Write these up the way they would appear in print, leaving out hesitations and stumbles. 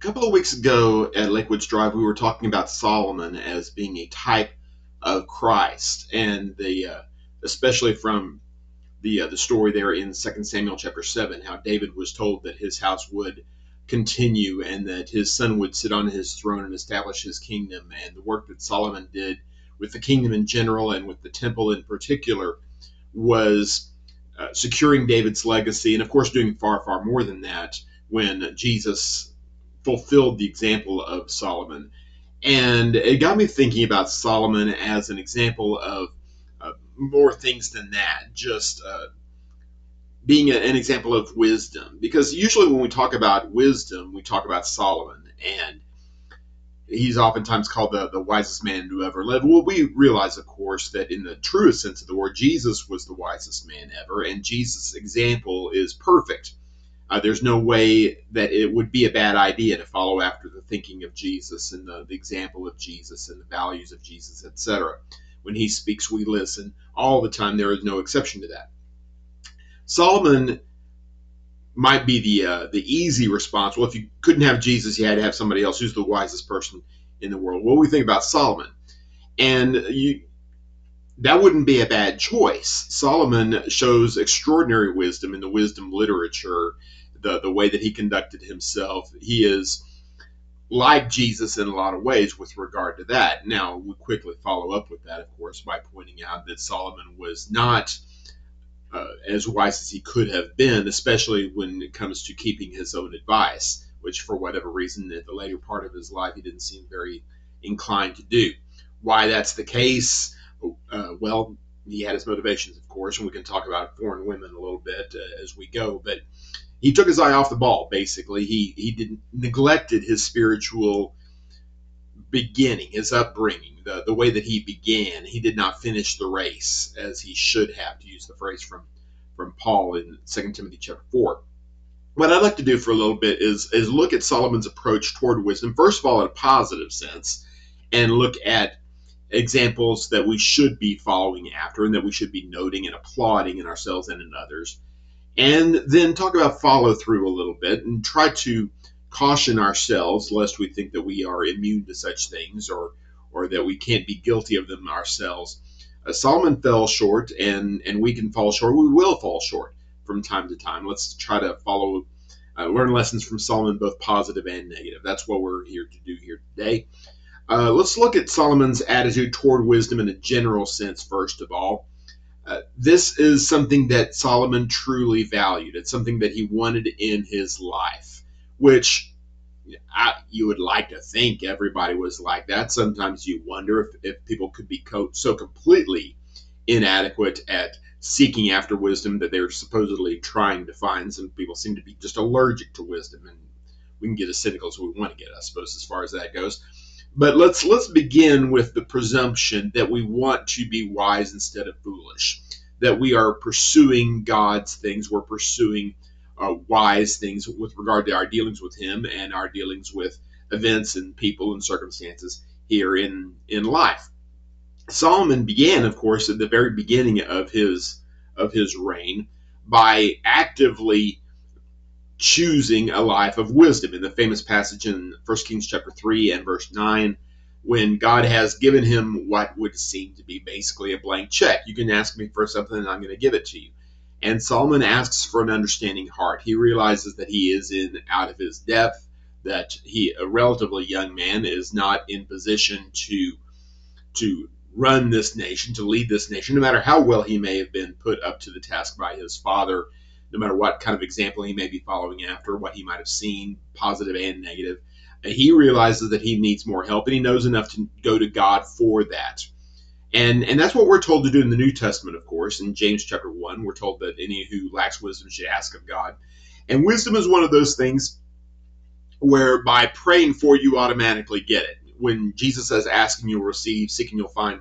couple of weeks ago at Lake Woods Drive, we were talking about Solomon as being a type of Christ, and especially from the story there in 2 Samuel chapter 7, how David was told that his house would continue and that his son would sit on his throne and establish his kingdom, and the work that Solomon did with the kingdom in general and with the temple in particular was securing David's legacy, and of course doing far, far more than that when Jesus fulfilled the example of Solomon. And it got me thinking about Solomon as an example of more things than that, just being an example of wisdom. Because usually when we talk about wisdom, we talk about Solomon, and he's oftentimes called the wisest man who ever lived. Well, we realize, of course, that in the truest sense of the word, Jesus was the wisest man ever, and Jesus' example is perfect. There's no way that it would be a bad idea to follow after the thinking of Jesus and the example of Jesus and the values of Jesus, etc. When he speaks, we listen. All the time, there is no exception to that. Solomon might be the easy response. Well, if you couldn't have Jesus, you had to have somebody else. Who's the wisest person in the world? Well, we think about Solomon. And that wouldn't be a bad choice. Solomon shows extraordinary wisdom in the wisdom literature, the way that he conducted himself. He is like Jesus in a lot of ways with regard to that. Now, we quickly follow up with that, of course, by pointing out that Solomon was not as wise as he could have been, especially when it comes to keeping his own advice, which for whatever reason at the later part of his life he didn't seem very inclined to do. Why that's the case, well, he had his motivations, of course, and we can talk about foreign women a little bit as we go, but he took his eye off the ball, basically. He neglected his spiritual beginning, his upbringing, the way that he began. He did not finish the race as he should have, to use the phrase from Paul in 2 Timothy chapter 4. What I'd like to do for a little bit is look at Solomon's approach toward wisdom, first of all, in a positive sense, and look at examples that we should be following after and that we should be noting and applauding in ourselves and in others. And then talk about follow through a little bit and try to caution ourselves lest we think that we are immune to such things or that we can't be guilty of them ourselves. Solomon fell short, and we can fall short. We will fall short from time to time. Let's try to learn lessons from Solomon, both positive and negative. That's what we're here to do here today. Let's look at Solomon's attitude toward wisdom in a general sense, first of all. This is something that Solomon truly valued. It's something that he wanted in his life, which you would like to think everybody was like that. Sometimes you wonder if people could be so completely inadequate at seeking after wisdom that they're supposedly trying to find. Some people seem to be just allergic to wisdom, and we can get as cynical as we want to get, I suppose, as far as that goes. But let's begin with the presumption that we want to be wise instead of foolish, that we are pursuing God's things, we're pursuing wise things with regard to our dealings with Him and our dealings with events and people and circumstances here in life. Solomon began, of course, at the very beginning of his reign by actively choosing a life of wisdom. In the famous passage in 1 Kings chapter 3 and verse 9, when God has given him what would seem to be basically a blank check. You can ask me for something and I'm going to give it to you. And Solomon asks for an understanding heart. He realizes that he is out of his depth, that he, a relatively young man, is not in position to run this nation, to lead this nation, no matter how well he may have been put up to the task by his father, no matter what kind of example he may be following after, what he might have seen, positive and negative. He realizes that he needs more help, and he knows enough to go to God for that. And that's what we're told to do in the New Testament, of course. In James chapter 1, we're told that any who lacks wisdom should ask of God. And wisdom is one of those things where by praying for you automatically get it. When Jesus says, ask and you'll receive, seek and you'll find,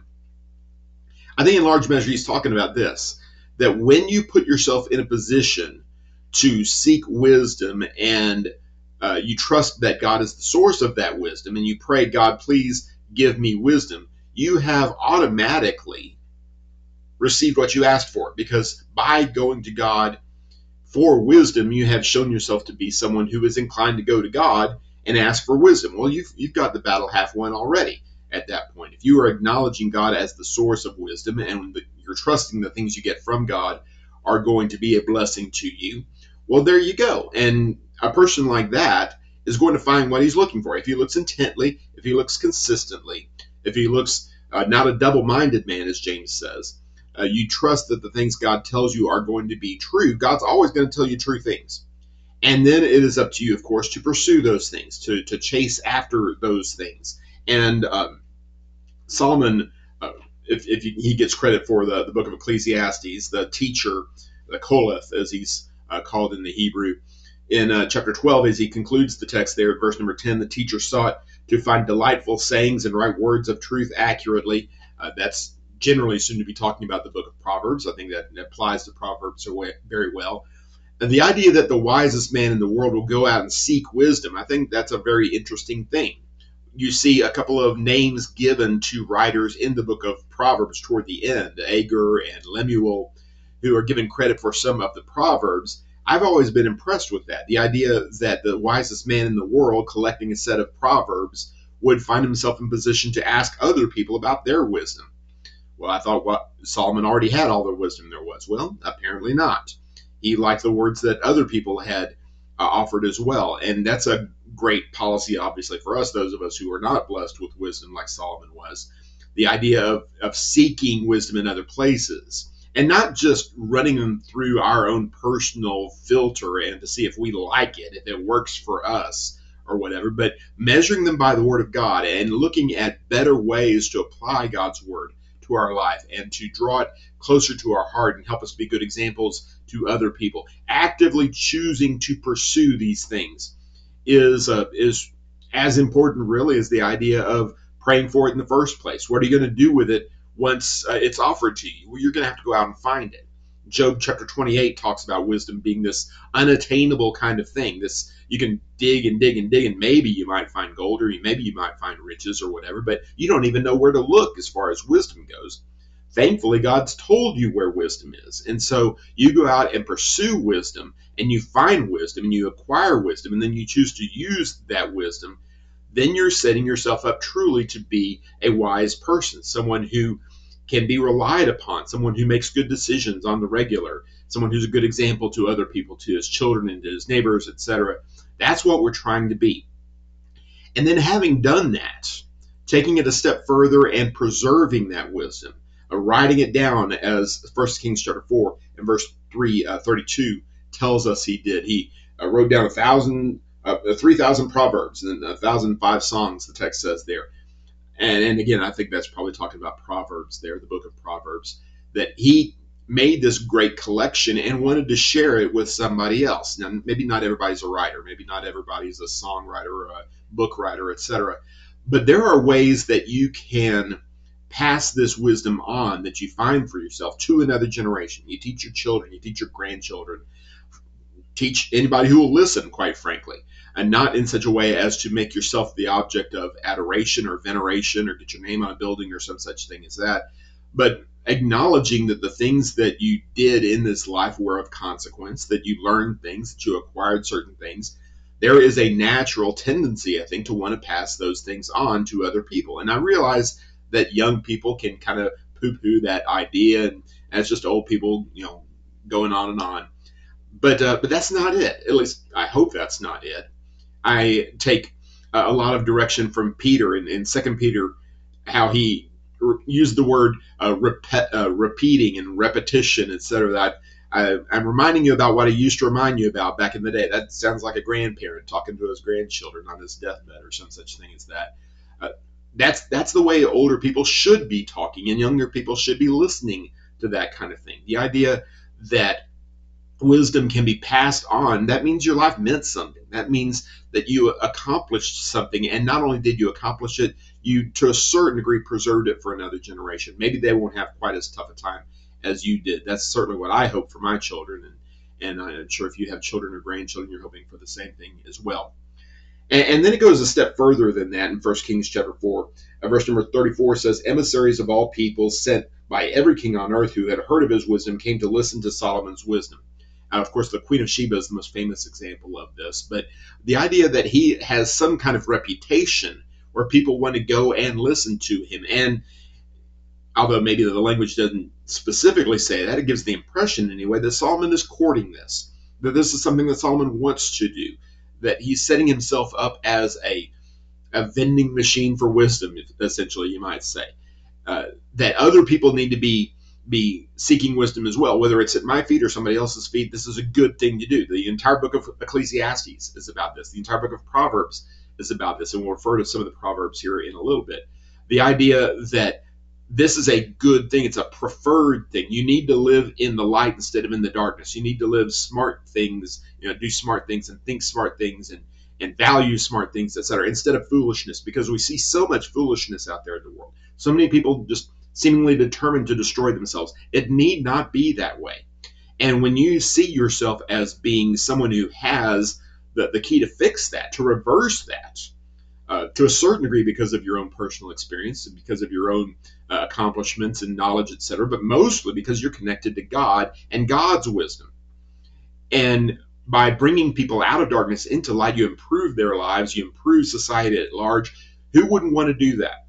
I think in large measure he's talking about this, that when you put yourself in a position to seek wisdom and you trust that God is the source of that wisdom and you pray, God, please give me wisdom, you have automatically received what you asked for, because by going to God for wisdom, you have shown yourself to be someone who is inclined to go to God and ask for wisdom. Well, you've got the battle half won already at that point. If you are acknowledging God as the source of wisdom and you're trusting the things you get from God are going to be a blessing to you, well, there you go. And a person like that is going to find what he's looking for. If he looks intently, if he looks consistently, if he looks not a double-minded man, as James says, you trust that the things God tells you are going to be true. God's always going to tell you true things. And then it is up to you, of course, to pursue those things, to chase after those things. And Solomon, if he gets credit for the book of Ecclesiastes, the teacher, the Koleth, as he's called in the Hebrew, in chapter 12, as he concludes the text there at verse number 10, the teacher sought to find delightful sayings and write words of truth accurately. That's generally soon to be talking about the book of Proverbs. I think that applies to Proverbs very well. And the idea that the wisest man in the world will go out and seek wisdom, I think that's a very interesting thing. You see a couple of names given to writers in the book of Proverbs toward the end, Agur and Lemuel, who are given credit for some of the Proverbs. I've always been impressed with that. The idea that the wisest man in the world collecting a set of Proverbs would find himself in position to ask other people about their wisdom. Well, I thought Solomon already had all the wisdom there was. Well, apparently not. He liked the words that other people had offered as well. And that's a great policy, obviously, for us, those of us who are not blessed with wisdom like Solomon was. The idea of seeking wisdom in other places and not just running them through our own personal filter and to see if we like it, if it works for us or whatever, but measuring them by the Word of God and looking at better ways to apply God's Word to our life and to draw it closer to our heart and help us be good examples to other people. Actively choosing to pursue these things is as important, really, as the idea of praying for it in the first place. What are you going to do with it once it's offered to you? Well, you're going to have to go out and find it. Job chapter 28 talks about wisdom being this unattainable kind of thing. This, you can dig and dig and dig, and maybe you might find gold, or maybe you might find riches or whatever, but you don't even know where to look as far as wisdom goes. Thankfully, God's told you where wisdom is. And so you go out and pursue wisdom, and you find wisdom, and you acquire wisdom, and then you choose to use that wisdom. Then you're setting yourself up truly to be a wise person, someone who can be relied upon, someone who makes good decisions on the regular, someone who's a good example to other people, to his children and to his neighbors, etc. That's what we're trying to be. And then having done that, taking it a step further and preserving that wisdom, writing it down, as 1 Kings chapter 4 and verse 32 tells us he did. He wrote down 3,000 proverbs and 1,005 songs, the text says there. And again, I think that's probably talking about Proverbs there, the book of Proverbs, that he made this great collection and wanted to share it with somebody else. Now, maybe not everybody's a writer, maybe not everybody's a songwriter or a book writer, etc. But there are ways that you can pass this wisdom on that you find for yourself to another generation. You teach your children, you teach your grandchildren, teach anybody who will listen, quite frankly, and not in such a way as to make yourself the object of adoration or veneration or get your name on a building or some such thing as that, but acknowledging that the things that you did in this life were of consequence, that you learned things, that you acquired certain things. There is a natural tendency, I think, to want to pass those things on to other people. And I realize that young people can kind of poo-poo that idea, and it's just old people, going on and on. But that's not it. At least I hope that's not it. I take a lot of direction from Peter in 2 Peter, how he used the word repeating and repetition, etc. That I'm reminding you about what I used to remind you about back in the day. That sounds like a grandparent talking to his grandchildren on his deathbed or some such thing as that. That's the way older people should be talking, and younger people should be listening to that kind of thing. The idea that wisdom can be passed on, that means your life meant something. That means that you accomplished something, and not only did you accomplish it, you, to a certain degree, preserved it for another generation. Maybe they won't have quite as tough a time as you did. That's certainly what I hope for my children, and I'm sure if you have children or grandchildren, you're hoping for the same thing as well. And then it goes a step further than that in 1 Kings chapter 4. Verse number 34 says, emissaries of all peoples sent by every king on earth who had heard of his wisdom came to listen to Solomon's wisdom. Of course, the Queen of Sheba is the most famous example of this, but the idea that he has some kind of reputation where people want to go and listen to him. And although maybe the language doesn't specifically say that, it gives the impression anyway that Solomon is courting this, that this is something that Solomon wants to do, that he's setting himself up as a vending machine for wisdom, essentially, you might say. That other people need to be seeking wisdom as well, whether it's at my feet or somebody else's feet. This is a good thing to do. The entire book of Ecclesiastes is about this. The entire book of Proverbs is about this, and we'll refer to some of the Proverbs here in a little bit. The idea that this is a good thing. It's a preferred thing. You need to live in the light instead of in the darkness. You need to live smart things, do smart things and think smart things and value smart things, etc., instead of foolishness, because we see so much foolishness out there in the world. So many people just seemingly determined to destroy themselves. It need not be that way. And when you see yourself as being someone who has the key to fix that, to reverse that, to a certain degree because of your own personal experience and because of your own accomplishments and knowledge, etc., but mostly because you're connected to God and God's wisdom. And by bringing people out of darkness into light, you improve their lives, you improve society at large. Who wouldn't want to do that?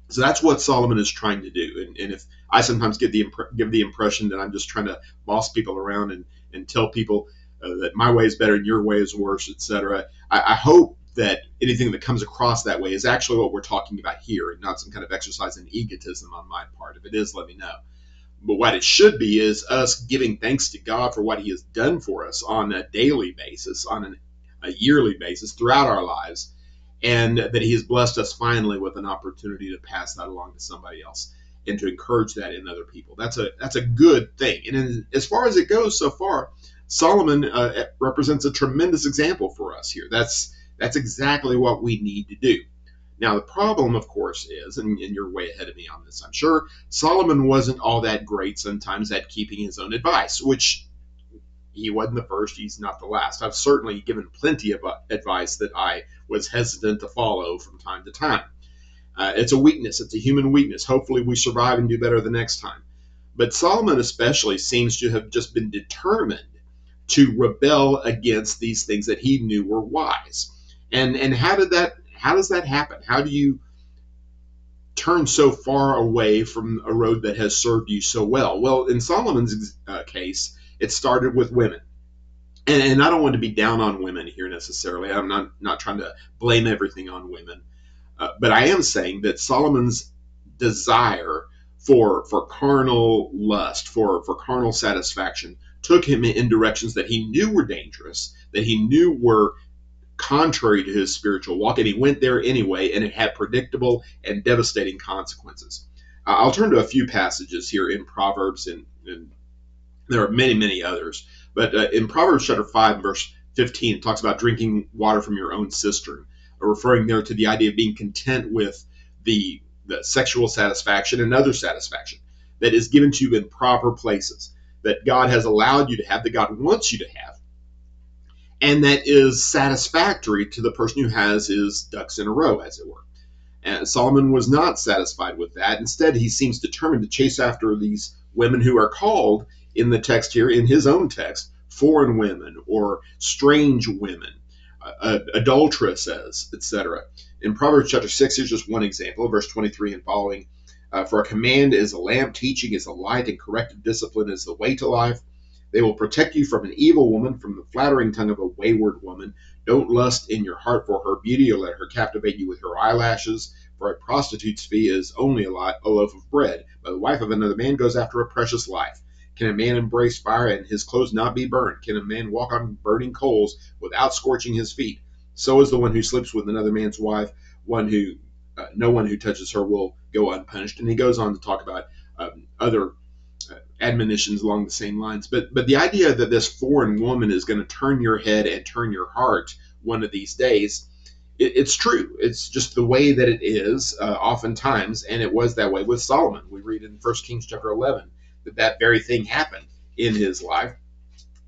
So that's what Solomon is trying to do. And if I sometimes give the impression that I'm just trying to boss people around and tell people that my way is better and your way is worse, etc., I hope that anything that comes across that way is actually what we're talking about here, and not some kind of exercise in egotism on my part. If it is, let me know. But what it should be is us giving thanks to God for what he has done for us on a daily basis, on a yearly basis, throughout our lives, and that he has blessed us finally with an opportunity to pass that along to somebody else and to encourage that in other people. That's a good thing. And as far as it goes so far, Solomon represents a tremendous example for us here. That's exactly what we need to do. Now, the problem, of course, is, and you're way ahead of me on this, I'm sure, Solomon wasn't all that great sometimes at keeping his own advice, which he wasn't the first, he's not the last. I've certainly given plenty of advice that I was hesitant to follow from time to time. It's a weakness. It's a human weakness. Hopefully we survive and do better the next time. But Solomon especially seems to have just been determined to rebel against these things that he knew were wise. And how does that happen? How do you turn so far away from a road that has served you so well? Well, in Solomon's case, it started with women. And I don't want to be down on women here necessarily. I'm not trying to blame everything on women. But I am saying that Solomon's desire for carnal lust, for carnal satisfaction, took him in directions that he knew were dangerous, that he knew were contrary to his spiritual walk, and he went there anyway, and it had predictable and devastating consequences. I'll turn to a few passages here in Proverbs, and there are many, many others. But in Proverbs chapter 5, verse 15, it talks about drinking water from your own cistern, referring there to the idea of being content with the sexual satisfaction and other satisfaction that is given to you in proper places, that God has allowed you to have, that God wants you to have, and that is satisfactory to the person who has his ducks in a row, as it were. And Solomon was not satisfied with that. Instead, he seems determined to chase after these women who are called in the text here, in his own text, foreign women or strange women, adulteresses, etc. In Proverbs chapter 6, here's just one example, verse 23 and following. For a command is a lamp, teaching is a light, and corrective discipline is the way to life. They will protect you from an evil woman, from the flattering tongue of a wayward woman. Don't lust in your heart for her beauty, or let her captivate you with her eyelashes. For a prostitute's fee is only a loaf of bread, but the wife of another man goes after a precious life. Can a man embrace fire and his clothes not be burned? Can a man walk on burning coals without scorching his feet? So is the one who sleeps with another man's wife. No one who touches her will go unpunished. And he goes on to talk about other admonitions along the same lines. But the idea that this foreign woman is going to turn your head and turn your heart one of these days, it's true. It's just the way that it is oftentimes, and it was that way with Solomon. We read in 1 Kings chapter 11 that very thing happened in his life.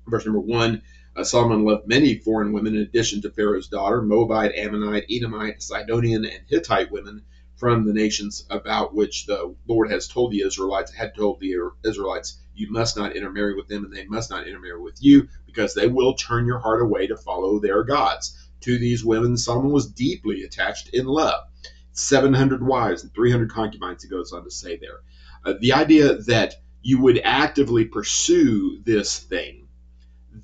Verse number 1, Solomon loved many foreign women in addition to Pharaoh's daughter, Moabite, Ammonite, Edomite, Sidonian, and Hittite women from the nations about which the Lord had told the Israelites, You must not intermarry with them, and they must not intermarry with you, because they will turn your heart away to follow their gods. To these women, Solomon was deeply attached in love. 700 wives and 300 concubines, he goes on to say there. The idea that you would actively pursue this thing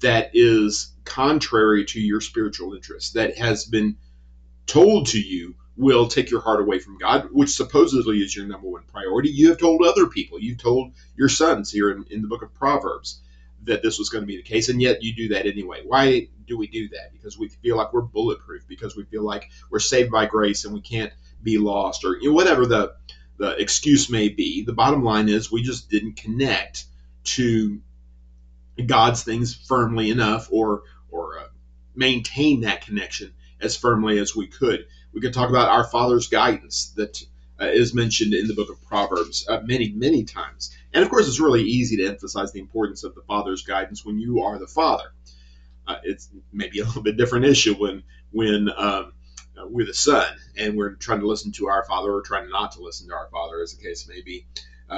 that is contrary to your spiritual interests, that has been told to you will take your heart away from God, which supposedly is your number one priority. You have told other people, you've told your sons here in the book of Proverbs that this was going to be the case, and yet you do that anyway. Why do we do that? Because we feel like we're bulletproof, because we feel like we're saved by grace and we can't be lost, or whatever the excuse may be. The bottom line is we just didn't connect to God's things firmly enough, or maintain that connection as firmly as we could. We could talk about our Father's guidance that is mentioned in the book of Proverbs many times. And of course, it's really easy to emphasize the importance of the Father's guidance when you are the Father. It's maybe a little bit different issue when we're the Son and we're trying to listen to our Father, or trying not to listen to our Father, as the case may be.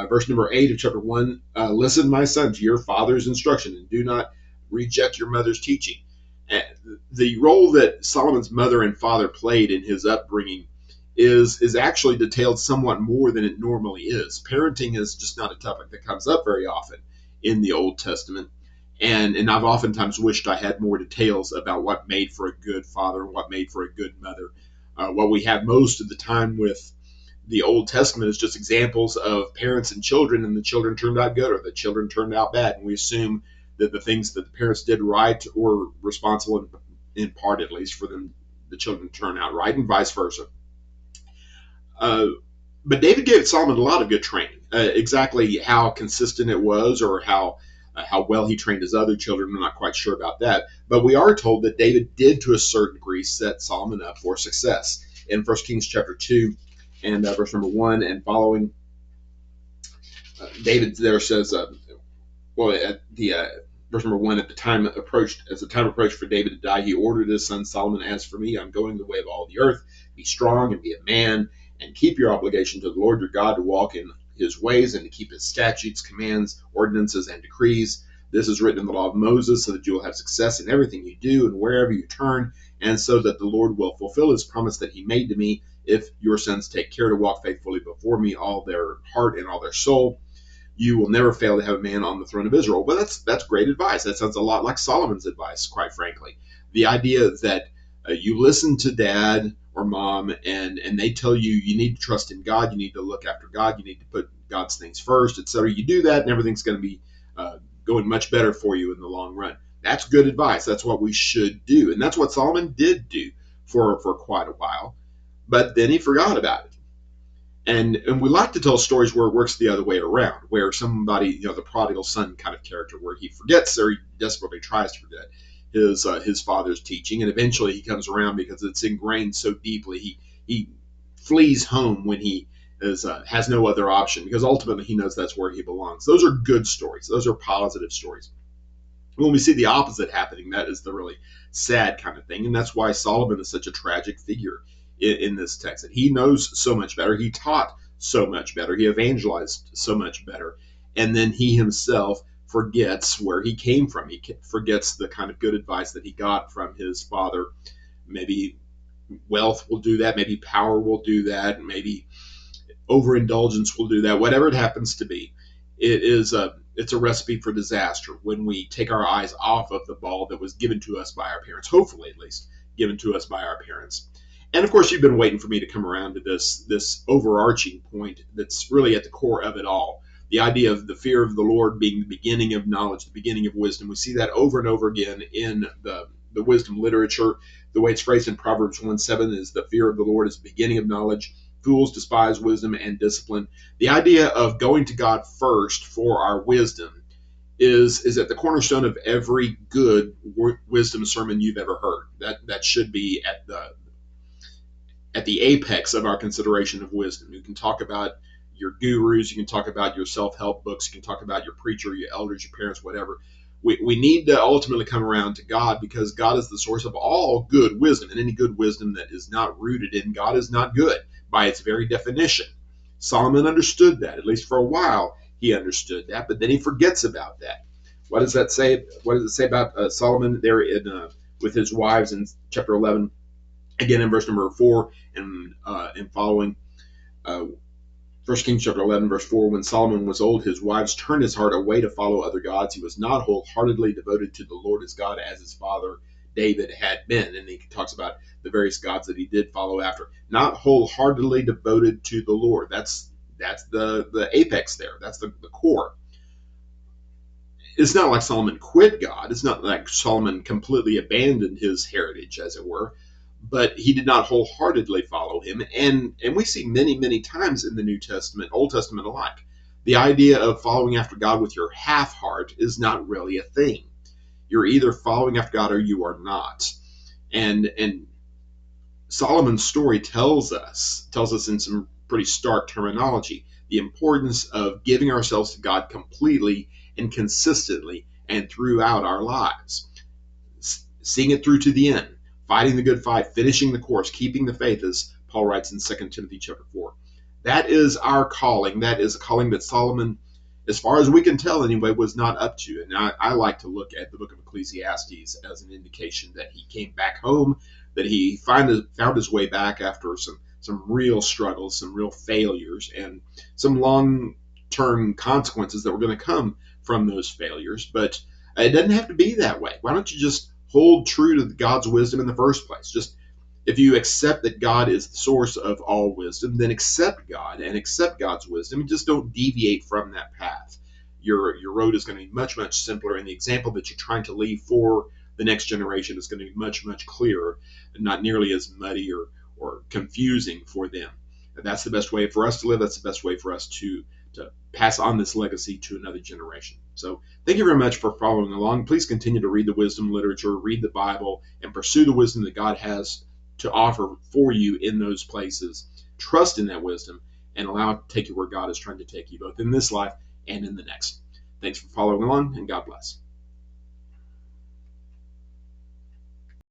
Verse number 8 of chapter 1, listen, my son, to your father's instruction, and do not reject your mother's teaching. The role that Solomon's mother and father played in his upbringing is actually detailed somewhat more than it normally is. Parenting is just not a topic that comes up very often in the Old Testament. And I've oftentimes wished I had more details about what made for a good father and what made for a good mother. What we have most of the time with the Old Testament is just examples of parents and children, and the children turned out good or the children turned out bad. And we assume that the things that the parents did right were responsible, in part at least, for them, the children to turn out right, and vice versa. But David gave Solomon a lot of good training. Exactly how consistent it was, or how well he trained his other children, I'm not quite sure about that. But we are told that David did, to a certain degree, set Solomon up for success. In 1 Kings chapter 2 and verse number 1 and following, David there says, at the verse number 1, as the time approached for David to die, he ordered his son Solomon, as for me, I'm going the way of all the earth. Be strong and be a man, and keep your obligation to the Lord your God, to walk in his ways and to keep his statutes, commands, ordinances, and decrees. This is written in the law of Moses, so that you will have success in everything you do and wherever you turn, and so that the Lord will fulfill his promise that he made to me, if your sons take care to walk faithfully before me, all their heart and all their soul. You will never fail to have a man on the throne of Israel. Well, that's great advice. That sounds a lot like Solomon's advice, quite frankly. The idea that you listen to dad or mom, and they tell you need to trust in God, you need to look after God, you need to put God's things first, etc. You do that, and everything's going to be going much better for you in the long run. That's good advice. That's what we should do, and that's what Solomon did do for quite a while. But then he forgot about it. And we like to tell stories where it works the other way around, where somebody, the prodigal son kind of character, where he forgets, or he desperately tries to forget his father's teaching, and eventually he comes around because it's ingrained so deeply. He flees home when he has no other option, because ultimately he knows that's where he belongs. Those are good stories. Those are positive stories. When we see the opposite happening, that is the really sad kind of thing, and that's why Solomon is such a tragic figure in this text. He knows so much better. He taught so much better. He evangelized so much better. And then he himself forgets where he came from. He forgets the kind of good advice that he got from his father. Maybe wealth will do that. Maybe power will do that. Maybe overindulgence will do that. Whatever it happens to be, it's a recipe for disaster when we take our eyes off of the ball that was given to us by our parents, hopefully at least given to us by our parents. And of course, you've been waiting for me to come around to this overarching point that's really at the core of it all. The idea of the fear of the Lord being the beginning of knowledge, the beginning of wisdom. We see that over and over again in the wisdom literature. The way it's phrased in Proverbs 1:7 is the fear of the Lord is the beginning of knowledge. Fools despise wisdom and discipline. The idea of going to God first for our wisdom is at the cornerstone of every good wisdom sermon you've ever heard. That should be at the apex of our consideration of wisdom. You can talk about your gurus, you can talk about your self-help books, you can talk about your preacher, your elders, your parents, whatever. We need to ultimately come around to God, because God is the source of all good wisdom, and any good wisdom that is not rooted in God is not good by its very definition. Solomon understood that, at least for a while. he understood that, but then he forgets about that. What does that say? What does it say about Solomon there in with his wives in chapter 11? Again, in verse number 4 and following. 1 Kings chapter 11, verse 4, when Solomon was old, his wives turned his heart away to follow other gods. He was not wholeheartedly devoted to the Lord his God as his father David had been. And he talks about the various gods that he did follow after. Not wholeheartedly devoted to the Lord. That's the apex there. That's the core. It's not like Solomon quit God. It's not like Solomon completely abandoned his heritage, as it were, but he did not wholeheartedly follow him. And we see many times in the New Testament, Old Testament alike, the idea of following after God with your half heart is not really a thing. You're either following after God or you are not. And Solomon's story tells us in some pretty stark terminology the importance of giving ourselves to God completely and consistently and throughout our lives. Seeing it through to the end, fighting the good fight, finishing the course, keeping the faith, as Paul writes in 2 Timothy chapter 4. That is our calling. That is a calling that Solomon, as far as we can tell anyway, was not up to. And I like to look at the book of Ecclesiastes as an indication that he came back home, that he found his way back after some real struggles, some real failures, and some long-term consequences that were going to come from those failures. But it doesn't have to be that way. Why don't you just hold true to God's wisdom in the first place? Just if you accept that God is the source of all wisdom, then accept God and accept God's wisdom, and just don't deviate from that path. Your road is going to be much simpler, and the example that you're trying to leave for the next generation is going to be much clearer and not nearly as muddy or confusing for them. And that's the best way for us to live. That's the best way for us to pass on this legacy to another generation. So thank you very much for following along. Please continue to read the wisdom literature, read the Bible, and pursue the wisdom that God has to offer for you in those places. Trust in that wisdom and allow it to take you where God is trying to take you, both in this life and in the next. Thanks for following along, and God bless.